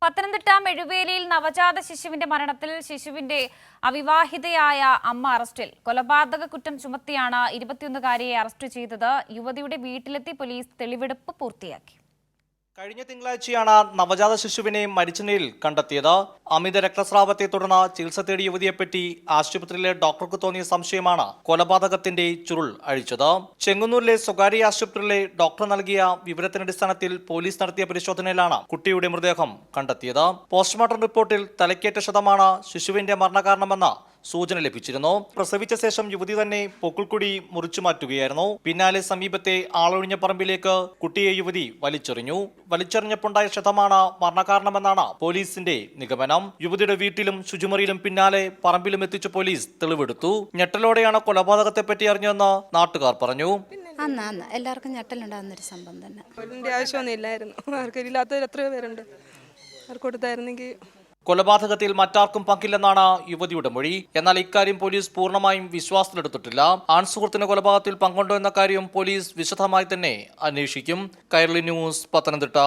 പത്തനംതിട്ട മെഴുവേലിയിൽ നവജാത ശിശുവിന്റെ മരണത്തിൽ ശിശുവിന്റെ അവിവാഹിതയായ അമ്മ അറസ്റ്റിൽ. കൊലപാതക കുറ്റം ചുമത്തിയാണ് 21-കാരിയെ അറസ്റ്റ് ചെയ്തത്. യുവതിയുടെ വീട്ടിലെത്തി പോലീസ് തെളിവെടുപ്പ് പൂർത്തിയാക്കി. കഴിഞ്ഞ തിങ്കളാഴ്ചയാണ് നവജാത ശിശുവിനെ മരിച്ച നിലയിൽ കണ്ടെത്തിയത്. അമിത രക്തസ്രാവത്തെ തുടർന്ന് ചികിത്സ തേടിയ യുവതിയെപ്പറ്റി ആശുപത്രിയിലെ ഡോക്ടർക്ക് തോന്നിയ സംശയമാണ് കൊലപാതകത്തിന്റെ ചുരുൾ അഴിച്ചത്. ചെങ്ങന്നൂരിലെ സ്വകാര്യ ആശുപത്രിയിലെ ഡോക്ടർ നൽകിയ വിവരത്തിന്റെ അടിസ്ഥാനത്തിൽ പോലീസ് നടത്തിയ പരിശോധനയിലാണ് കുട്ടിയുടെ മൃതദേഹം കണ്ടെത്തിയത്. പോസ്റ്റ്മോർട്ടം റിപ്പോർട്ടിൽ തലക്കേറ്റ ക്ഷതമാണ് ശിശുവിന്റെ മരണകാരണമെന്ന് സൂചന ലഭിച്ചിരുന്നു. പ്രസവിച്ച ശേഷം യുവതി തന്നെ പൊക്കിൾക്കുടി മുറിച്ചു മാറ്റുകയായിരുന്നു. പിന്നാലെ സമീപത്തെ ആളൊഴിഞ്ഞ പറമ്പിലേക്ക് കുട്ടിയെ യുവതി വലിച്ചെറിഞ്ഞപ്പോണ്ടായ ക്ഷതമാണ് മരണകാരണമെന്നാണ് പോലീസിന്റെ നിഗമനം. യുവതിയുടെ വീട്ടിലും ശുചിമുറിയിലും പിന്നാലെ പറമ്പിലും എത്തിച്ച പോലീസ് തെളിവെടുത്തു. ഞെട്ടലോടെയാണ് കൊലപാതകത്തെപ്പറ്റി അറിഞ്ഞതെന്ന് നാട്ടുകാർ പറഞ്ഞു. അന്ന് എല്ലാവർക്കും ഞെട്ടലുണ്ടാകുന്നൊരു സംഭവം തന്നെ. ആവശ്യമൊന്നും ഇല്ലായിരുന്നു. അവർക്ക് ഇല്ലാത്തവർ എത്രയോ പേരുണ്ട്. അവർക്ക് കൊടുത്തായിരുന്നെങ്കിൽ. കൊലപാതകത്തിൽ മറ്റാർക്കും പങ്കില്ലെന്നാണ് യുവതിയുടെ മൊഴി. എന്നാൽ ഇക്കാര്യം പോലീസ് പൂർണ്ണമായും വിശ്വാസത്തിലെടുത്തിട്ടില്ല. ആൺസുഹൃത്തിന് കൊലപാതകത്തിൽ പങ്കുണ്ടോ എന്ന കാര്യം പോലീസ് വിശദമായി തന്നെ അന്വേഷിക്കും. കൈരളി ന്യൂസ്, പത്തനംതിട്ട.